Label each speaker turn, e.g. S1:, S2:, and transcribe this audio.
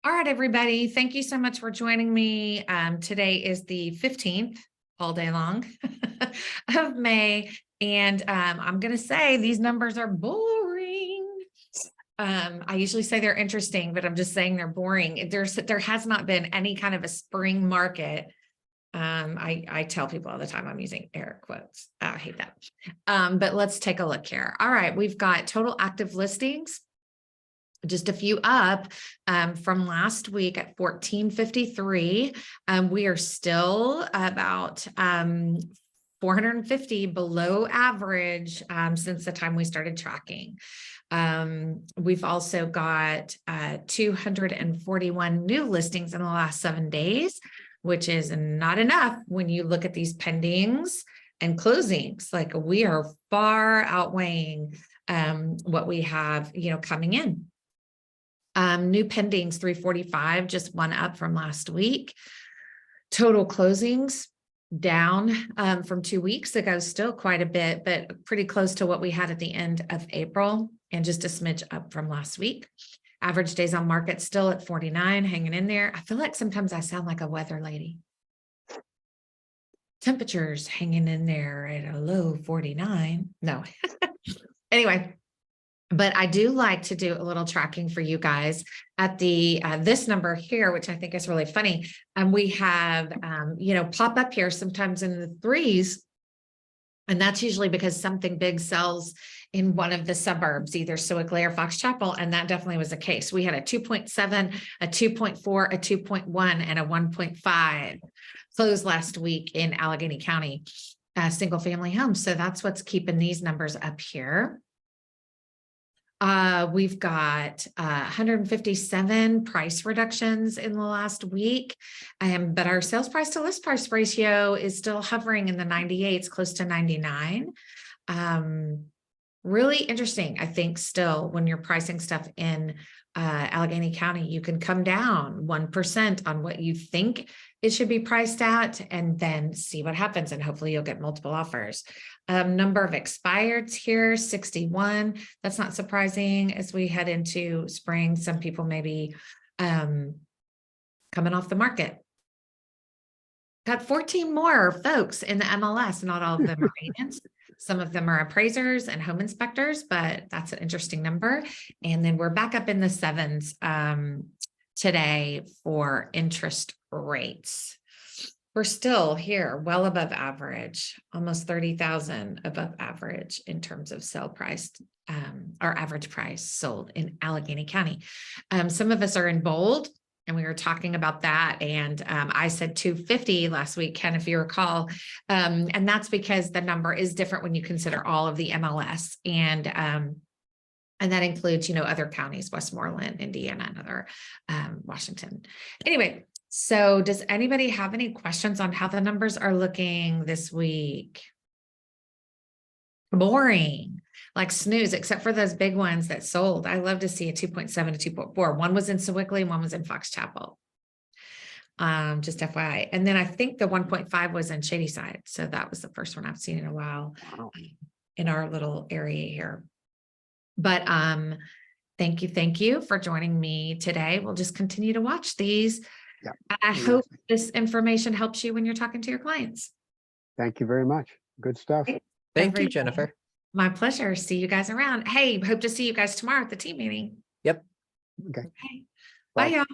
S1: All right, everybody. Thank you so much for joining me. Today is the 15th, all day long, of May. And I'm going to say these numbers are boring. I usually say they're interesting, but I'm just saying they're boring. There has not been any kind of a spring market. I tell people all the time I'm using air quotes. I hate that. But let's take a look here. All right, we've got total active listings. Just a few up from last week at 1453. We are still about 450 below average since the time we started tracking. We've also got 241 new listings in the last 7 days, which is not enough when you look at these pendings and closings. Like, we are far outweighing what we have, coming in. New pendings 345, just one up from last week. Total closings down from 2 weeks ago, still quite a bit, but pretty close to what we had at the end of April, and just a smidge up from last week. Average days on market still at 49, hanging in there. I feel like sometimes I sound like a weather lady. Temperatures hanging in there at a low 49. No. Anyway. But I do like to do a little tracking for you guys at the this number here, which I think is really funny. And we have, pop up here sometimes in the threes. And that's usually because something big sells in one of the suburbs, either Sewickley or Fox Chapel. And that definitely was the case. We had a 2.7, a 2.4, a 2.1, and a 1.5 close last week in Allegheny County, single family homes. So that's what's keeping these numbers up here. We've got 157 price reductions in the last week, but our sales price to list price ratio is still hovering in the 98s, close to 99. Really interesting, I think, still, when you're pricing stuff in Allegheny County, you can come down 1% on what you think it should be priced at, and then see what happens, and hopefully you'll get multiple offers. Number of expireds here, 61. That's not surprising as we head into spring. Some people may be coming off the market. Got 14 more folks in the MLS. Not all of them are agents. Some of them are appraisers and home inspectors, but that's an interesting number. And then we're back up in the 7s today for interest rates. We're still here well above average, almost 30,000 above average in terms of sale price, our average price sold in Allegheny County. Some of us are in bold, and we were talking about that. And I said 250 last week, Ken, if you recall. And that's because the number is different when you consider all of the MLS. And that includes, other counties, Westmoreland, Indiana, and other Washington. Anyway, so does anybody have any questions on how the numbers are looking this week? Boring, like snooze, except for those big ones that sold. I love to see a 2.7 to 2.4. One was in Sewickley, one was in Fox Chapel. Just FYI. And then I think the 1.5 was in Shadyside. So that was the first one I've seen in a while in our little area here. But thank you for joining me today. We'll just continue to watch these.
S2: Yeah.
S1: I hope this information helps you when you're talking to your clients.
S2: Thank you very much. Good stuff.
S3: Thank you, Jennifer.
S1: My pleasure. See you guys around. Hey, hope to see you guys tomorrow at the team meeting.
S3: Yep.
S2: Okay.
S1: Bye, y'all.